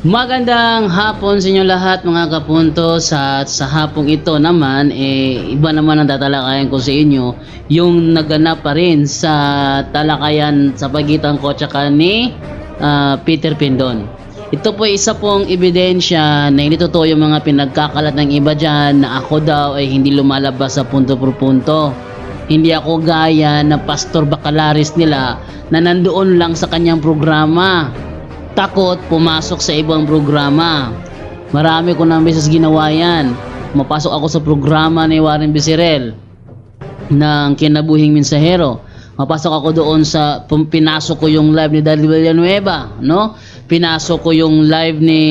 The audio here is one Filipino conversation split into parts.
Magandang hapon sa inyo lahat mga kapuntos, at sa hapong ito naman iba naman ang tatalakayan ko sa inyo, yung naganap pa rin sa talakayan sa pagitan ko at ni Peter Pendon. Ito po isa pong ebidensya na hindi totoo yung mga pinagkakalat ng iba dyan na ako daw ay hindi lumalabas sa punto por punto. Hindi ako gaya na Pastor Bacalaris nila na nandoon lang sa kanyang programa, takot pumasok sa ibang programa. Marami ko nang beses ginawa yan. Mapasok ako sa programa ni Warren Becerril ng Kinabuhing Mensahero. Mapasok ako doon sa pinasok ko yung live ni Daddy Villanueva, no? Pinasok ko yung live ni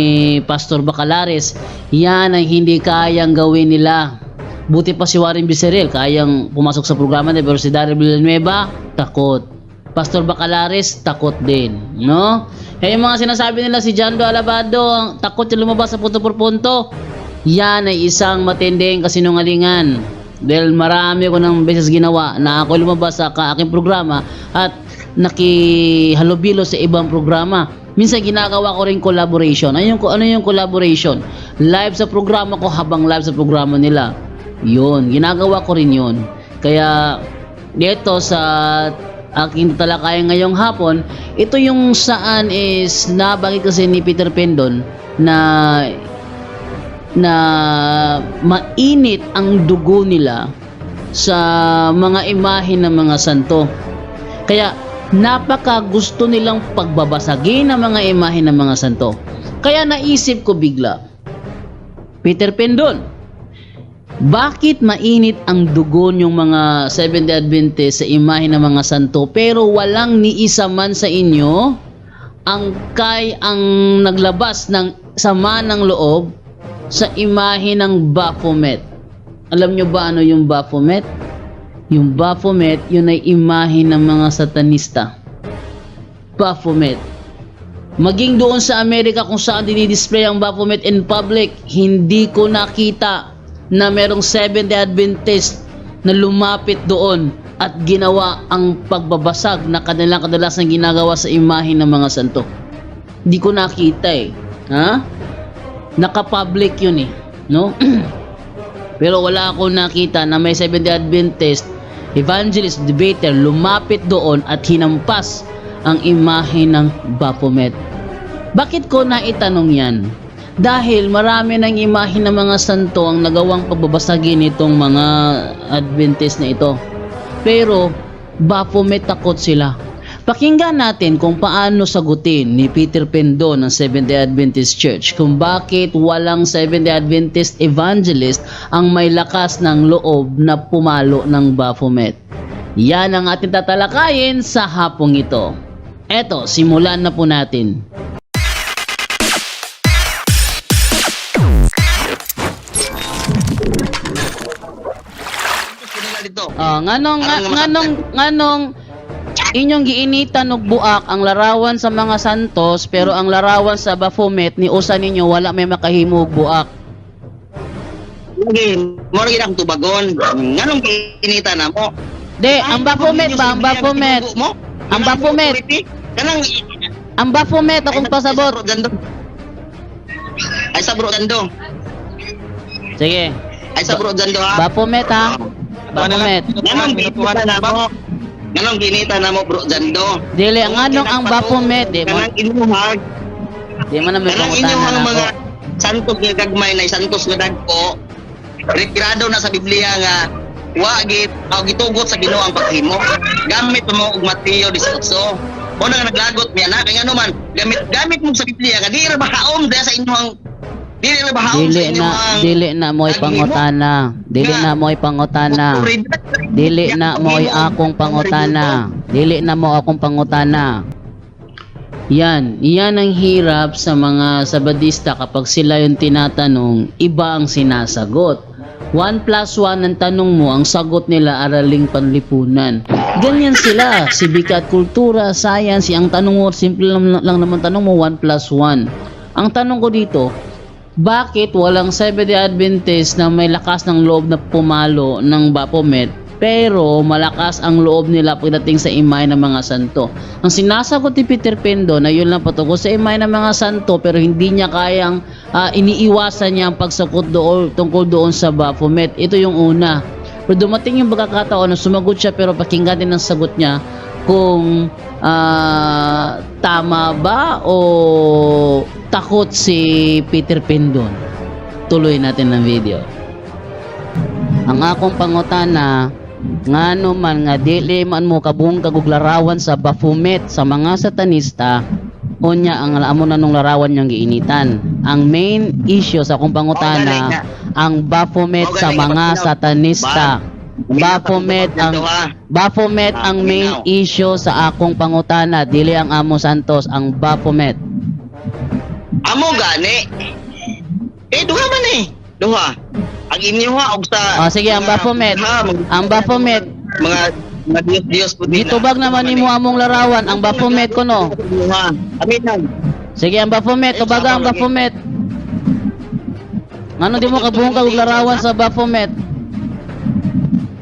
Pastor Bacalaris. Yan ang hindi kayang gawin nila. Buti pa si Warren Becerril kayang pumasok sa programa niya, pero si Daddy Villanueva takot. Pastor Bacalaris takot din, no? Kaya yung mga sinasabi nila si Jando Alabado, takot yung lumabas sa punto por punto, yan ay isang matinding kasinungalingan. Dahil marami ko ng beses ginawa na ako lumabas sa aking programa at nakihalubilo sa ibang programa. Minsan ginagawa ko rin collaboration. Ano yung collaboration? Live sa programa ko habang live sa programa nila. Yun, ginagawa ko rin yun. Kaya dito sa aking talakayan ngayong hapon, ito yung saan is nabanggit kasi ni Peter Pendon na mainit ang dugo nila sa mga imahe ng mga santo. Kaya napaka gusto nilang pagbabasagin ang mga imahe ng mga santo. Kaya naisip ko bigla, Peter Pendon, bakit mainit ang dugo yung mga Seventh-day Adventist sa imahe ng mga santo pero walang ni isa man sa inyo ang naglabas ng sama ng loob sa imahe ng Baphomet? Alam nyo ba ano yung Baphomet? Yung Baphomet, yun ay imahe ng mga satanista. Baphomet. Maging doon sa Amerika kung saan dinidisplay ang Baphomet in public, hindi ko nakita na merong Seventh-day Adventist na lumapit doon at ginawa ang pagbabasag na kadalasan ginagawa sa imahe ng mga santo. Hindi ko nakita ha? Naka-public yun no? Pero wala akong nakita na may Seventh-day Adventist evangelist, debater lumapit doon at hinampas ang imahe ng Baphomet. Bakit ko naitanong yan? Dahil marami ng imahe ng mga santo ang nagawang pagbabasagin itong mga Adventist na ito. Pero Baphomet takot sila. Pakinggan natin kung paano sagutin ni Peter Pendon ng Seventh-day Adventist Church kung bakit walang Seventh-day Adventist evangelist ang may lakas ng loob na pumalo ng Baphomet. Yan ang ating tatalakayin sa hapong ito. Eto, simulan na po natin. Nganong inyong giinitan og buak ang larawan sa mga santos pero ang larawan sa Baphomet ni usa ninyo wala may makahimo og buak. Lagi, mo rin akong tubagon. Nganong giinita na mo? Ang Baphomet ba? Ang Baphomet. Ang Baphomet. Ang Baphomet akong pasabot. Ay sa bro dando. Sige. Ay sa bro dando ha. Baphomet ha. Baphomet. Nganong ginita na mo bro dando. Dili nganong ang Baphomet di mo. Kanang inyong Di man na may pangutanan ako. mga santos nga gagmay na santos nga dagko. Retirado na sa Biblia nga wa gitugot sa Ginoo ang paghimo. Gamit mo og Mateo 18. O na naglagot niya na kay ano man gamit mo sa Biblia nga di ra bahaom sa inyong Dili na mo'y pangutana. Dili na mo'y pangutana. Dili na mo'y akong pangutana. Dili na mo akong pangutana. Yan ang hirap sa mga Sabadista kapag sila yung tinatanong, iba ang sinasagot. 1 plus 1 ang tanong mo, ang sagot nila araling panlipunan. Ganyan sila, sibika at kultura, science, ang tanong mo, simple lang naman tanong mo, 1 plus 1. Ang tanong ko dito, bakit walang Seventh-day Adventist na may lakas ng loob na pumalo ng Baphomet pero malakas ang loob nila pagdating sa imahe ng mga santo. Ang sinasagot ni Peter Pendo na yun lang patungkol sa imahe ng mga santo, pero hindi niya kayang iniiwasan niya ang pagsakot doon, tungkol doon sa Baphomet. Ito yung una. Pero dumating yung pagkakataon na sumagot siya, pero pakinggan din ang sagot niya kung tama ba o takot si Peter Pendon. Tuloy natin ang video. Ang akong pangutana, ngano man nga dili man mo kabung kaguglarawan sa Baphomet sa mga satanista, unya ang amo na nung larawan niyang giinitan. Ang main issue sa akong pangutana, ang Baphomet sa mga satanista. Baphomet ang main issue sa akong pangutana, dili ang Amo Santos, ang Baphomet. Amo gani. Duha man duha. Ang inyo og sa Sige, ang Baphomet. Ang Baphomet. Mga Diyos po din. Gitubag naman nimo among larawan, ang Baphomet kuno. Aminan. Sige, ang Baphomet, tubaga ang Baphomet. Ngano di mo kabuhong kag larawan sa Baphomet?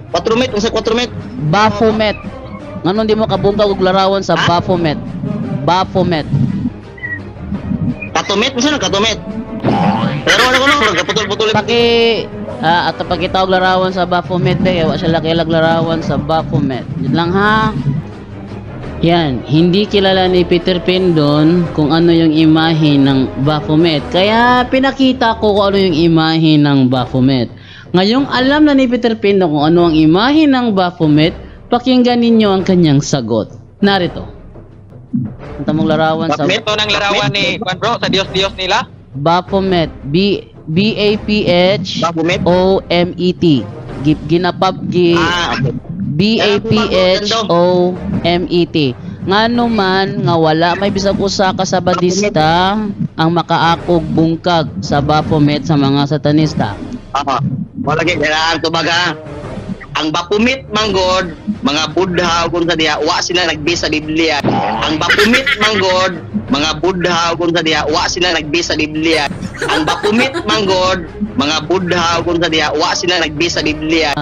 4 met, unsa 4 met? Baphomet. Ngano di mo kabuhong kag larawan sa Baphomet? Baphomet. Katumet, unsa na katumet? Pero ano ko kaputol-putol. Ato pagkita og larawan sa Baphomet be, wa siya laki larawan sa Baphomet. Yun lang ha. Yan, hindi kilala ni Peter Pendon kung ano yung imahe ng Baphomet. Kaya pinakita ko kung ano yung imahe ng Baphomet. Ngayong alam na ni Peter Pendon kung ano ang imahe ng Baphomet, pakinggan ninyo ang kanyang sagot. Narito. Ang tamang larawan sa Ito ng larawan ni Juan Bro sa Diyos-Diyos nila. Baphomet, B-A-P-H-O-M-E-T. B-A-P-H-O-M-E-T. Ngano man nga wala may bisag usa ka sabadista ang makaakog bungkag sa Baphomet sa mga satanista. Wala gyud kailangan tubaga. Ang Baphomet manggod, mga Buddha kung sa diha wa sila nagbisa sa Biblia. Ang Baphomet manggod, mga Buddha kung sa diha wa sila nagbisa sa Biblia. Ang Baphomet manggod, mga Buddha kung sa diha wa sila nagbisa sa Biblia.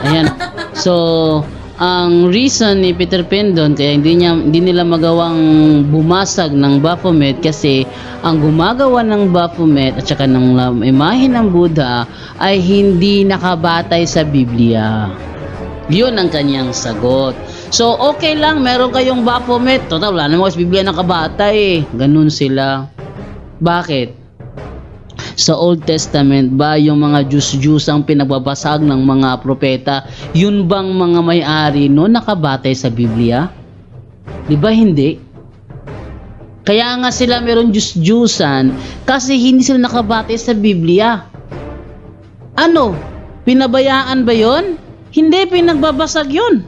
Ayan. So, ang reason ni Peter Pendon kaya hindi nila magawang bumasag ng Baphomet kasi ang gumagawa ng Baphomet at saka ng imahe ng Buddha ay hindi nakabatay sa Biblia. Yun ang kanyang sagot. So, okay lang, meron kayong Baphomet. Total, wala naman sa Biblia nakabatay. Ganun sila. Bakit? Sa Old Testament ba yung mga Diyos ang pinagbabasag ng mga propeta, yun bang mga may-ari no nakabatay sa Biblia? Di ba hindi? Kaya nga sila meron Diyos-Diyusan kasi hindi sila nakabatay sa Biblia. Ano? Pinabayaan ba yon? Hindi, pinagbabasag yun.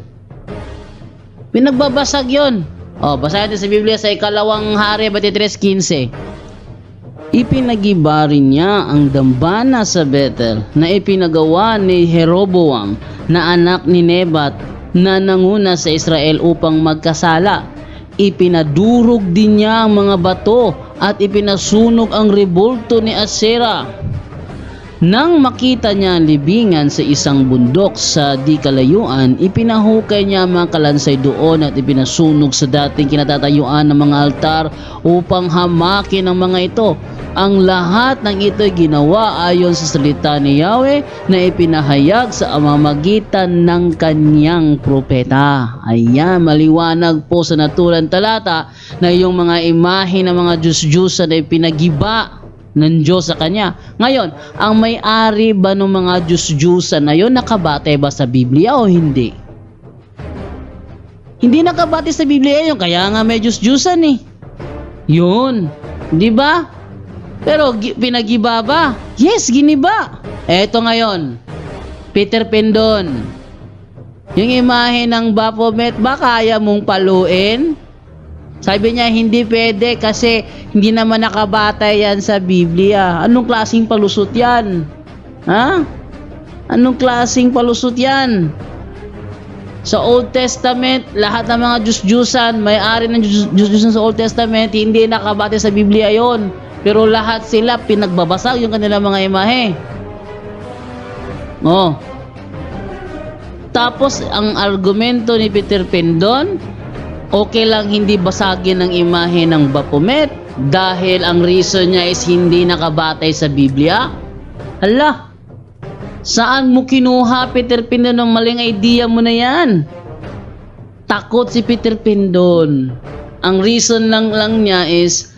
Pinagbabasag yun. Basahin natin sa Biblia sa Ikalawang Hari 23:15. Ipinagiba rin niya ang dambana sa Bethel na ipinagawa ni Jeroboam na anak ni Nebat na nanguna sa Israel upang magkasala. Ipinadurog din niya ang mga bato at ipinasunog ang rebulto ni Asera. Nang makita niya ang libingan sa isang bundok sa di kalayuan, ipinahukay niya ang mga kalansay doon at ipinasunog sa dating kinatatayuan ng mga altar upang hamakin ang mga ito. Ang lahat ng ito'y ginawa ayon sa salita ni Yahweh na ipinahayag sa pamamagitan ng kanyang propeta. Ayan, maliwanag po sa naturang talata na yung mga imahe ng mga Diyos-Diyusan ay pinagiba ng Diyos sa kanya. Ngayon, ang may-ari ba ng mga Diyos-Diyusan na yun nakabatay ba sa Biblia o hindi? Hindi nakabatay sa Biblia yun, kaya nga may Diyos-Diyusan eh. Yun, di ba? Pero pinagiba ba? Yes, giniba. Eto ngayon, Peter Pendon. Yung imahe ng Baphomet ba kaya mong paluin? Sabi niya hindi pwede kasi hindi naman nakabatay yan sa Biblia. Anong klaseng palusot yan? Ha? Anong klaseng palusot yan? Sa Old Testament, lahat ng mga Diyos-Diyusan, may-ari ng Diyos-Diyusan sa Old Testament, hindi nakabatay sa Biblia yon. Pero lahat sila pinagbabasag yung kanilang mga imahe. Tapos ang argumento ni Peter Pendon, okay lang hindi basagin ang imahe ng Baphomet dahil ang reason niya is hindi nakabatay sa Biblia. Hala, saan mo kinuha, Peter Pendon, ng maling idea mo na yan? Takot si Peter Pendon. Ang reason lang niya is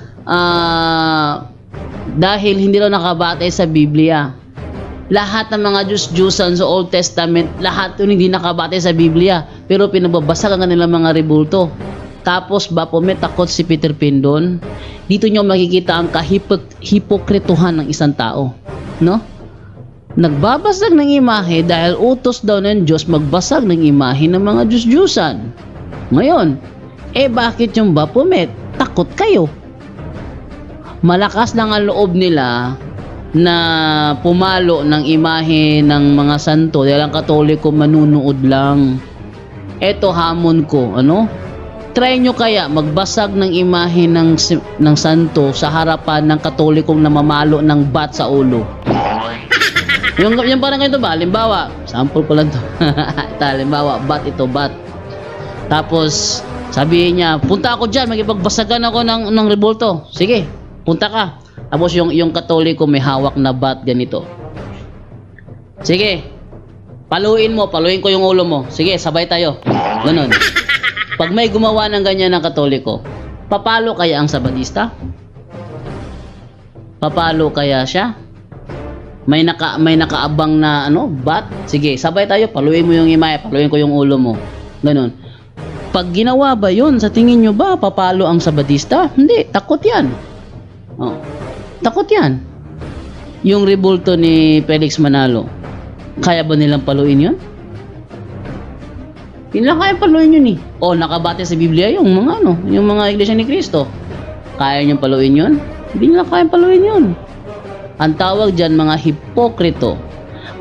dahil hindi daw nakabatay sa Biblia. Lahat ng mga Diyos-Diyusan sa Old Testament, lahat yun hindi nakabatay sa Biblia. Pero pinababasag ang kanilang mga rebulto. Tapos Baphomet, takot si Peter Pendon. Dito nyo makikita ang kahipokrituhan ng isang tao. No? Nagbabasag ng imahe dahil utos daw ng Diyos magbasag ng imahe ng mga Diyos-Diyusan. Ngayon, bakit yung Baphomet? Takot kayo. Malakas lang ang loob nila na pumalo ng imahe ng mga santo dahil ang Katoliko manunood lang. Eto hamon ko, ano? Try nyo kaya magbasag ng imahe ng santo sa harapan ng Katolikong namamalo ng bat sa ulo. yung parang ganito ba? Halimbawa, sample ko lang to. Halimbawa, bat ito, bat. Tapos, sabihin niya, punta ako dyan, magipagbasagan ako ng rebulto. Sige, punta ka. Tapos yung Katoliko may hawak na bat ganito. Sige, paluin ko yung ulo mo. Sige, sabay tayo. Ganun. Pag may gumawa ng ganyan ng Katoliko, papalo kaya ang Sabadista? Papalo kaya siya? May nakaabang na bat? Sige, sabay tayo. Paluin mo yung imahe, paluin ko yung ulo mo. Ganun. Pag ginawa ba yun, sa tingin nyo ba papalo ang Sabadista? Hindi, takot yan. Oh. Takot yan. Yung rebulto ni Felix Manalo, kaya ba nilang paluin yun? Hindi lang kaya paluin yun eh. O, nakabate sa Biblia yung mga Iglesia ni Cristo. Kaya nyo paluin yun? Hindi nila kaya paluin yun. Ang tawag dyan, mga hipokrito.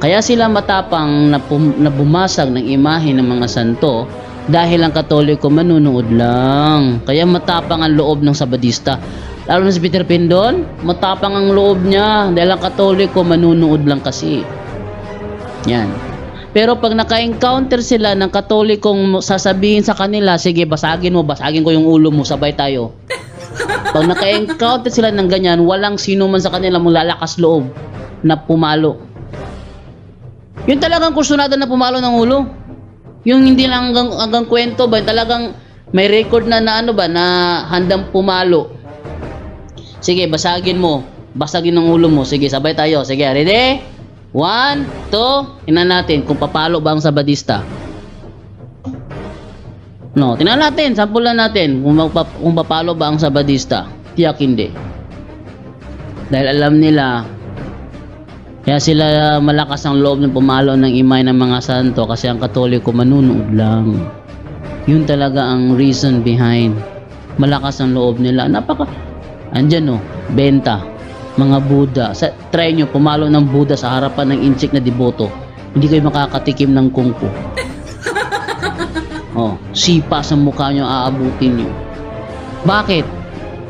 Kaya sila matapang na bumasag ng imahe ng mga santo dahil ang Katoliko manunood lang. Kaya matapang ang loob ng Sabadista. Lalo na si Peter Pendon, matapang ang loob niya dahil ang Katoliko manunood lang kasi. Yan. Pero pag naka-encounter sila ng Katolikong sasabihin sa kanila, sige, basagin ko yung ulo mo, sabay tayo. Pag naka-encounter sila ng ganyan, walang sino man sa kanila mong lalakas loob na pumalo. Yung talagang kursunada na pumalo ng ulo. Yung hindi lang hanggang kwento ba, talagang may record na handang pumalo. Sige, basagin ng ulo mo. Sige, sabay tayo. Sige, ready? 1, 2, tingnan natin kung papalo ba ang Sabadista. No, tingnan natin, sample lang natin kung papalo ba ang Sabadista. Tiyak hindi. Dahil alam nila, kaya sila malakas ang loob ng pumalo ng imahe ng mga santo kasi ang Katoliko manunood lang. Yun talaga ang reason behind. Malakas ang loob nila. Andyan benta, mga Buddha. Try nyo, pumalo ng Buddha sa harapan ng inchik na deboto. Hindi kayo makakatikim ng kungko. Sipa sa mukha nyo, aabutin nyo. Bakit?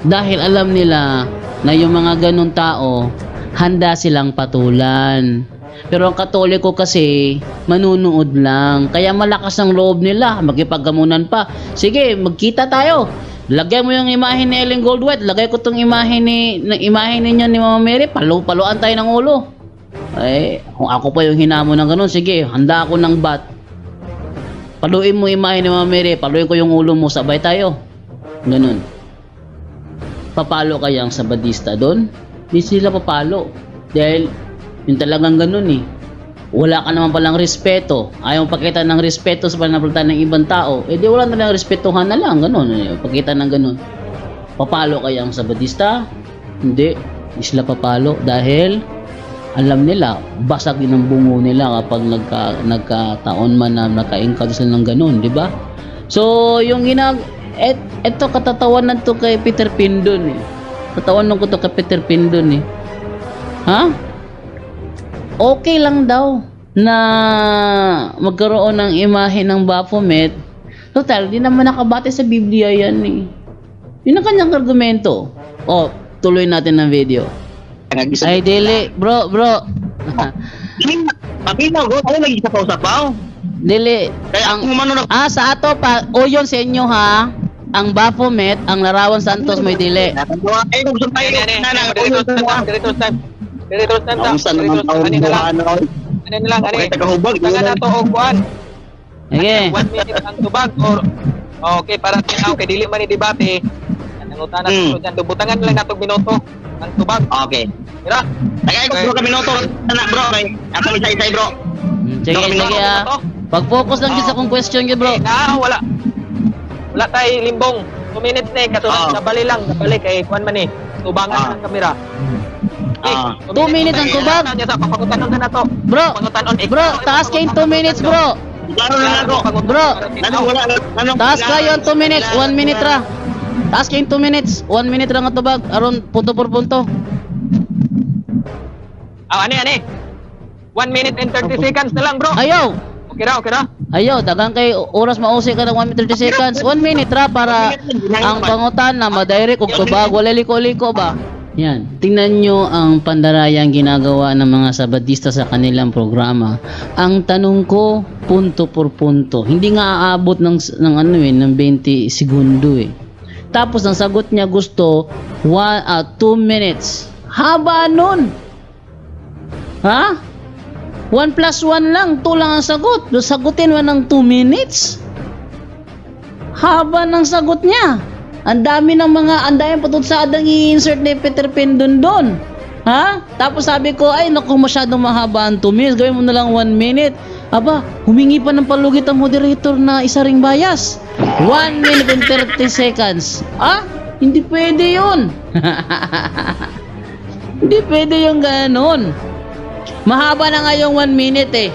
Dahil alam nila na yung mga ganun tao, handa silang patulan. Pero ang Katoliko kasi, manunood lang. Kaya malakas ang loob nila, magipaggamunan pa. Sige, magkita tayo. Lagay mo yung imahe ni Ellen Goldwhite, lagay ko tong imahe ninyo ni Mama Mary, paluan tayo ng ulo. Kung ako pa yung hinamo ng ganun, sige, handa ako ng bat. Paluin mo imahe ni Mama Mary, paluin ko yung ulo mo, sabay tayo. Ganun. Papalo kaya ang Sabadista doon? Hindi sila papalo. Dahil yung talagang ganun eh. Wala ka naman palang respeto. Ayaw pakita ng respeto sa pananampalataya ng ibang tao. Di wala na lang respetuhan na lang. Ganun. Pakita ng ganun. Papalo kaya ang Sabadista? Hindi. Hindi sila papalo. Dahil alam nila, basag din ang bungo nila kapag nagkataon man na naka-encounter sila ng ganun. Diba? So, yung eto katatawanan to kay Peter Pendon eh. Katawanan ko to kay Peter Pendon eh. Ha? Okay lang daw na magkaroon ng imahe ng Baphomet. Total, di naman nakabate sa Biblia yan eh. Yun ang kanyang argumento. Tuloy natin ng video. Ay, dili. Bro. Pagino, go. Ano naging sa pausapaw? Dili. Kaya Ang, ako humano na sa ato pa, o yun sa inyo ha. Ang Baphomet, ang Larawan Santos may dili. ay kung sumpay Ani, ani, na na Director's time, Director's time. Director's time ta. Ang saan naman Director's taon time. Ani na lang, ano ani na lang, ani. Okay, tagahubag, Tangan na to og kuan. Sige. 1 minute ang tubag or okay para tinaw kay dili man ni debate. Nangutan na Hmm. to dyan. Dubutangan lang natong minuto ang tubag. Okay. Mira. Tagay ko bro kami minuto na bro kay ako isa-isa bro. Sige, sige ha. Pag-focus lang dyan sa kong question yun, bro. Wala. Wala tay limbong. 2 minutes na kaso nabali lang, nabali kay kuan man ni. Tubangan ang kamera. Ah. 2 minutes ang tubag. Nya sa papangutanon na to. Bro, Pangutanon bro, taas kayo 2 minutes, bro. Laro na ako. Bro, Ano wala ano? taas kayo 2 minutes, 1 minute ra. Taas kayo 2 minutes, 1 minute ra nga tubag. Aron punto por punto. Ani. 1 minute and 30 seconds na lang, bro. Ayaw. Okay ra. Ayaw, dagang kay oras mausay ka ng 1 minute 30 seconds. 1 minute ra para ang pangutan na madirect og tubag, wala liko-liko ba? Yan. Tingnan nyo ang pandarayang ginagawa ng mga sabadista sa kanilang programa. Ang tanong ko, punto por punto. Hindi nga aabot ng 20 segundo eh. Tapos ang sagot niya gusto 2 minutes. Haba nun. Ha? 1 plus 1 lang, 2 lang ang sagot. Sagutin mo ng 2 minutes. Haba ng sagot niya. Ang dami patutsadang i-insert ni Peter Pan doon. Ha? Tapos sabi ko, ay naku, masyadong mahaba ang 2 minutes. Gawin mo na lang 1 minute. Aba, humingi pa ng palugit ang moderator na isa ring bias. 1 minute and 30 seconds. Hindi pwede yun. Hindi pwede yung ganon. Mahaba na nga yung 1 minute eh.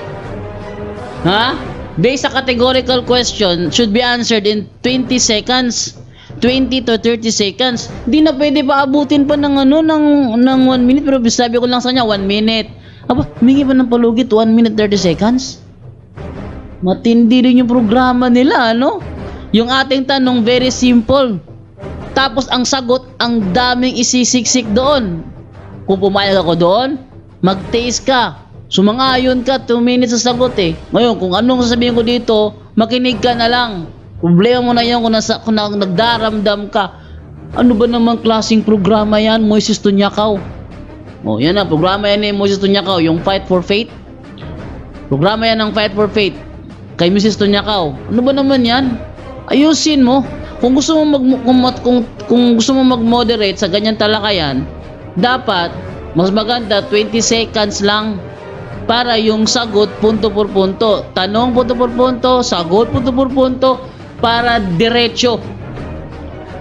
Ha? Based sa categorical question, should be answered in 20 seconds. 20 to 30 seconds. Di na pwede pa abutin pa ng ng 1 minute, pero sabi ko lang sa kanya 1 minute. Aba, humingi pa ng palugit 1 minute 30 seconds. Matindi rin yung programa nila, ano? Yung ating tanong very simple. Tapos ang sagot, ang daming isisiksik doon. Kung pumayag ako doon, mag-taste ka. Sumangayon ka, 2 minutes sa sagot eh. Ngayon, kung anong sasabihin ko dito, makinig ka na lang. Problema mo na yan kung nagdaramdam ka. Ano ba namang klaseng programa yan, Moises Tunyakaw? Yan na, programa yan ni Moises Tunyakaw, yung Fight for Faith. Programa yan ng Fight for Faith kay Mrs. Tunyakaw. Ano ba naman yan? Ayusin mo. Kung gusto mo kung gusto mo mag-moderate sa ganyan talakayan, dapat mas maganda 20 seconds lang para yung sagot punto por punto. Tanong punto por punto, sagot punto por punto, para diretso.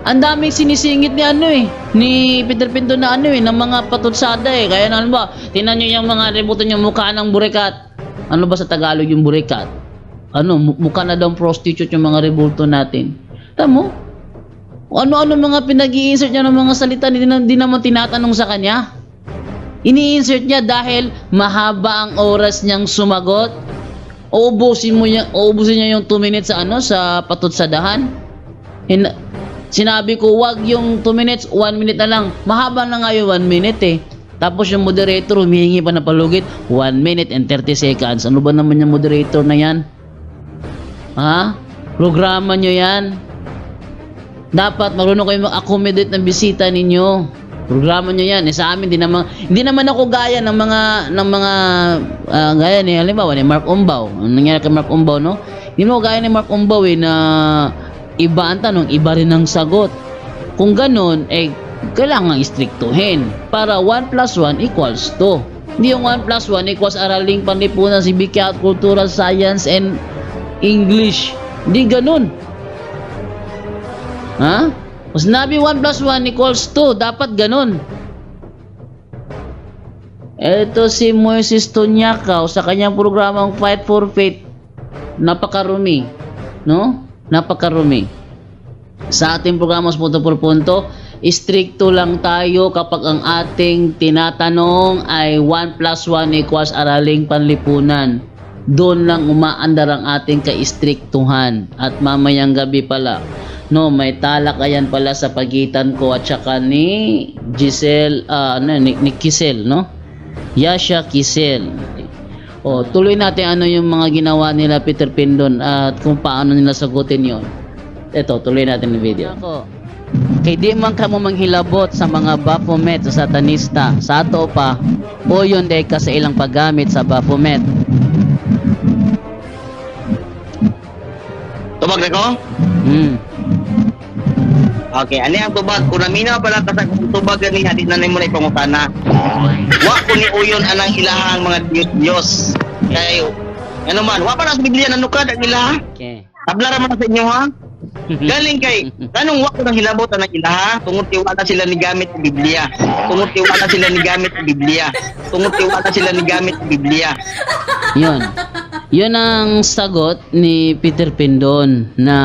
Ang daming sinisingit ni ni Peter Pinto na ng mga patutsada eh. Kaya na ba, tingnan niyo yung mga rebutan yung mukha ng burikat. Ano ba sa Tagalog yung burikat? Mukha na daw prostitute yung mga rebulto natin. Tamo? Ano-ano mga pinag-i-insert niya ng mga salita, hindi naman tinatanong sa kanya. Ini-insert niya dahil mahaba ang oras niyang sumagot. Uubusin niya yung 2 minutes sa patutsadahan. Sinabi ko, wag yung 2 minutes, 1 minute na lang. Mahaba na nga yung 1 minute eh. Tapos yung moderator humihingi pa na palugit, 1 minute and 30 seconds. Ano ba naman yung moderator na yan? Ha? Programa nyo yan. Dapat marunong kayo mag-accommodate ng bisita ninyo. Programa nyo yan. Sa amin, hindi naman ako gaya ng mga gaya ni, halimbawa, ni Mark Umbaw. Ang nangyari kay Mark Umbaw, no? Hindi mo gaya ni Mark Umbaw na iba ang tanong, iba rin ang sagot. Kung ganun, kailangan istriktuhin para 1 plus 1 equals 2. Hindi yung 1 plus 1 equals araling panlipunan, sibika at cultural science and English. Hindi ganun. Ha? Kung sinabi 1 plus 1 equals 2, dapat ganun. Ito si Moises Tunyakaw sa kanyang programang Fight for Faith. Napakarumi. No? Napakarumi. Sa ating programa punto por punto, istrikto lang tayo kapag ang ating tinatanong ay 1 plus 1 equals araling panlipunan. Doon lang umaandar ang ating kaistriktuhan. At mamayang gabi pala, may talakayan pala sa pagitan ko at saka ni Giselle, ni Kisel, no? Yasha Kisel. O, tuloy natin ano yung mga ginawa nila Peter Pindon at kung paano nila sagutin yon. Ito, tuloy natin yung video. Kay di man kamo manghilabot sa mga Baphomet sa satanista, sa ato pa, o yun day ka sa ilang paggamit sa Baphomet. Tubag na ko? Okay, ani ang tubag. Kung naminaw pala ka sa kung tubag gani, hadit na nimo na ipangutana. Wa ko ni uyon anang ilahang mga Diyos. Kayo, ano man, wa pa na sa Biblia nanukad ang ilaha. Okay. Tabla ra man sa inyo ha. Galing kay, kanong wa ko nang hilabot ang ilaha, tungod tiwala sila ni gamit sa Biblia. Tungod tiwala sila ni gamit sa Biblia. Tungod tiwala sila ni gamit sa Biblia. Yun. Yun ang sagot ni Peter Pindon na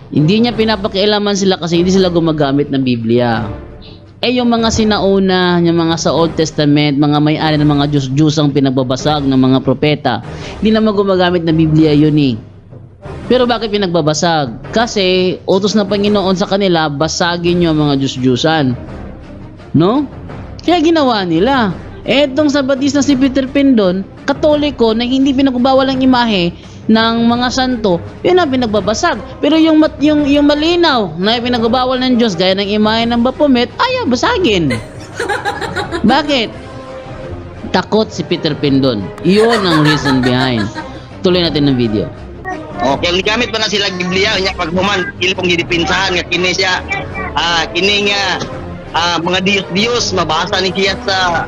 hindi niya pinapakialaman sila kasi hindi sila gumagamit ng Biblia. Eh yung mga sinauna, yung mga sa Old Testament, mga may-ari ng mga Diyos-Diyos ang pinagbabasag ng mga propeta, hindi naman gumagamit ng Biblia yun eh. Pero bakit pinagbabasag? Kasi utos ng Panginoon sa kanila, basagin nyo ang mga Diyos-Diyusan. No? Kaya ginawa nila. Etong sa Batista si Peter Pindon, Katoliko na hindi pinagbawal ang imahe ng mga santo, yun ang pinagbabasag. Pero yung malinaw na pinagbabawal ng Diyos gaya ng imahe ng Baphomet, ayaw basagin. Bakit? Takot si Peter Pindon. Yun ang reason behind. Tuloy natin ng video. Okay, ang gamit pa na sila Biblia, nya pag human ilpong gidipinsahan nga kini siya kini nga mga Diyos mabasa ni siya sa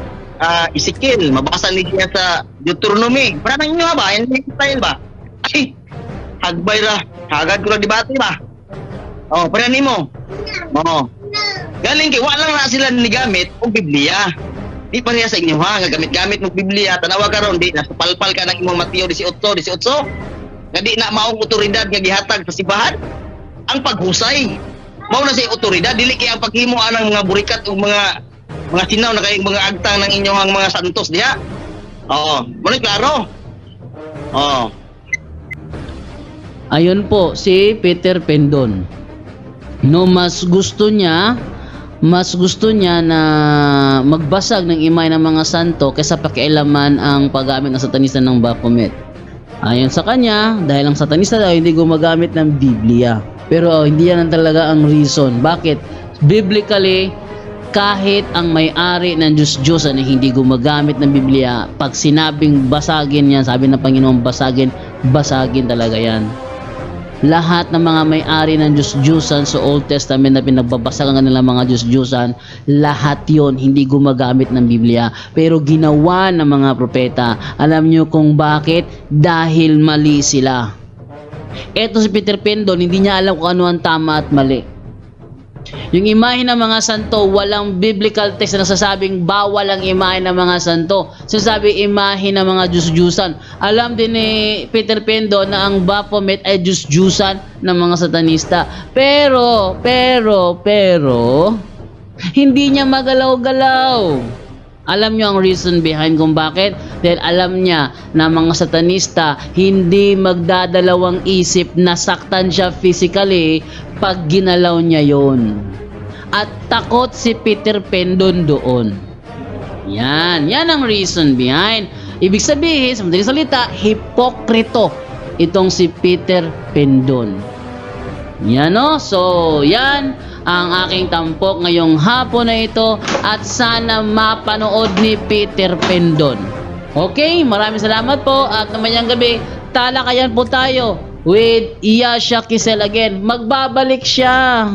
Ezekiel, mabasa ni siya sa Deuteronomy. Para nang inyo ba? Yan yung style ba? Ay, hagbay ra. Hagad ko lang debate ba? Oh, para nimo. Oo. Galing kay wala na sila ni gamit og Biblia. Di pa niya sa inyo ha, nga gamit-gamit mo Biblia, tanawa karon di nasupalpal ka ng imong Mateo 18. Nga di na maong otoridad nga gihatag sa simbahan. Ang paghusay mao na say otoridad, dili kay ang paghimo anang mga burikat ug mga sinaw na kayong mga agtang ng inyong mga santos diha. Oo, mo klaro. Oo. Ayun po si Peter Pindon. No, mas gusto niya na magbasag ng imahe ng mga santo kaysa pakialaman ang paggamit ng satanista ng Baphomet. Ayon sa kanya, dahil ang satanista daw hindi gumagamit ng Biblia. Pero hindi yan talaga ang reason. Bakit? Biblically, kahit ang may-ari ng Diyos-Diyosan na hindi gumagamit ng Biblia, pag sinabing basagin yan, sabi ng Panginoon basagin, basagin talaga yan. Lahat ng mga may-ari ng Diyos-Diyusan sa Old Testament na pinagbabasag ang kanilang mga Diyos-Diyusan, lahat yon hindi gumagamit ng Biblia. Pero ginawa ng mga propeta. Alam nyo kung bakit? Dahil mali sila. Eto si Peter Pindon, hindi niya alam kung ano ang tama at mali. Yung imahe ng mga santo, walang biblical text na nagsasabing bawal ang imahe ng mga santo. Sinasabi imahe ng mga Diyos-Diyusan. Alam din ni Peter Pindon na ang Baphomet ay Diyos-Diyusan ng mga satanista. Pero, hindi niya magalaw-galaw. Alam niyo ang reason behind kung bakit? Dahil alam niya na mga satanista hindi magdadalawang isip na saktan siya physically pag ginalaw niya yon. At takot si Peter Pindon doon. Yan ang reason behind. Ibig sabihin, sa madaling salita, hipokrito itong si Peter Pindon. Yan o. So, yan ang aking tampok ngayong hapon na ito at sana mapanood ni Peter Pindon. Okay, maraming salamat po at namayang gabi, talakayan po tayo with Yasha Kisel again. Magbabalik siya.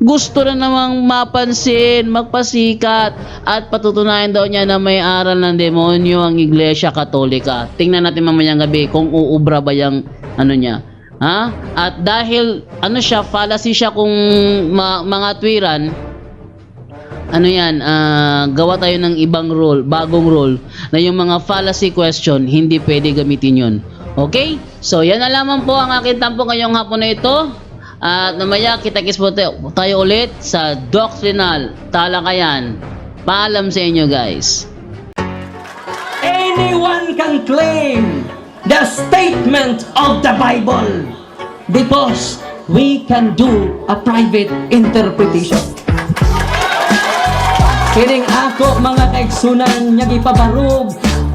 Gusto na namang mapansin, magpasikat at patutunayan daw niya na may aral ng demonyo ang Iglesia Katolika. Tingnan natin mamayang gabi kung uubra ba yung ano niya. Ha? At dahil fallacy siya kung mga twiran, gawa tayo ng ibang rule, bagong rule na yung mga fallacy question hindi pwede gamitin yun. Okay? So yan na lamang po ang aking tampo ngayong hapon na ito. At namaya kita-kits po tayo ulit sa Doctrinal Talakayan. Paalam sa inyo guys. Anyone can claim the statement of the Bible because we can do a private interpretation. Kining ako mga kaigsunan nga gipabarog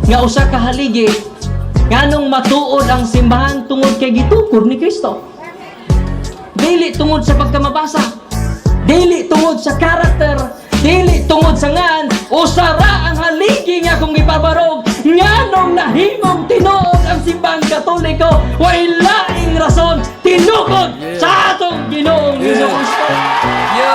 nga usa ka haligi nganong matuod ang simbahan tungod kay gitukod ni Kristo. Dili tungod sa pagkamabasa, dili tungod sa karakter, dili tungod sa ngan, usara ang haligi nga kung ipabarog nganong nahimong tinuod ang simbahang Katoliko, way laing rason tinukod sa atong Ginoong Hesus Kristo. Yo!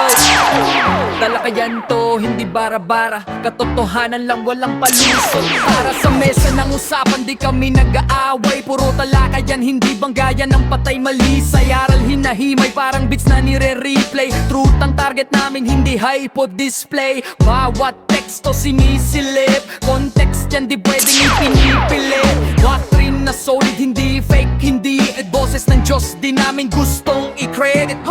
Talakayan to, hindi bara-bara. Katotohanan lang, walang palusot. Para sa mesa ng usapan, di kami nag-aaway. Puro talakayan, hindi banggayan ng patay malisay. Aral hinahimay, parang beats na nire-replay. Truth ang target namin, hindi hypo display. Bawat teksto sinisilip, context yan di pwedeng ipinipilit. Doctrine na solid, hindi fake, hindi boses ng Diyos, di namin gustong i-credit.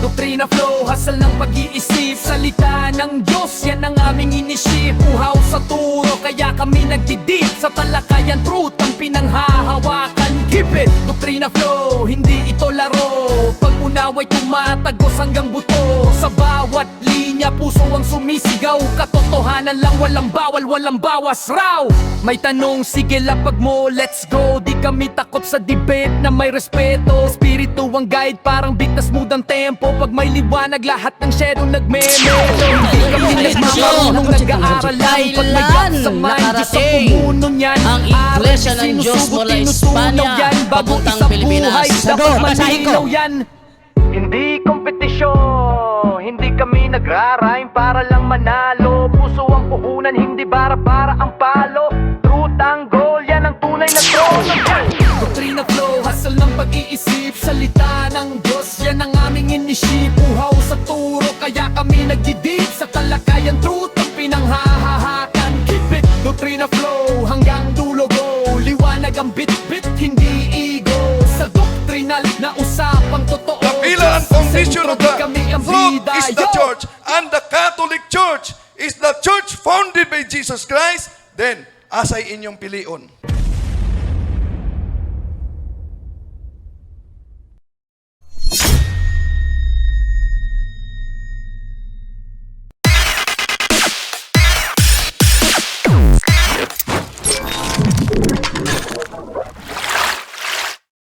Doktrina flow, hasal ng pag-iisip. Salita ng Diyos, yan ang aming inisip. Uhaw sa turo, kaya kami nagdidip. Sa talakayan, truth ang pinanghahawakan. Keep it! Doktrina flow, hindi ito laro. Pag-unaway tumatagos hanggang buto. Sa bawat linya, puso ang sumisigaw. Katotohanan lang, walang bawal, walang bawas raw. May tanong, sige lapag mo, let's go. Di kami takot sa debate na may respeto. Espiritu ang guide, parang beat na smooth ang tempo. Pag may liwanag, lahat ng shadow nagme-melo. Hindi kami nagmamarunong nag-aaral lang. Pag may gap sa mind, Diyos ang pumuno niyan. Ang Iglesia ng Diyos mula Espanya papuntang Pilipinas. Sagot, malinaw yan. Hindi kompetisyon, hindi kami nagra-rhyme para lang manalo. Puso ang puhunan, hindi bara-bara ang palo. Truth ang goal, yan ang tunay na trono. Doktrina flow, hasal ng pag-iisip. Salita ng Diyos, yan ang aming inisip. Uhaw sa turo, kaya kami nagdidip. Sa talakayan, truth ang pinanghahahakan. Keep it, doktrina flow, hanggang dulo go. Liwanag ang bit-bit, hindi ego. Sa doktrinal na usapang totoo. The pillar and foundation of the Kami ang truth bida, is the yo! church, and the Catholic Church is the church founded by Jesus Christ. Then, asay inyong pilion.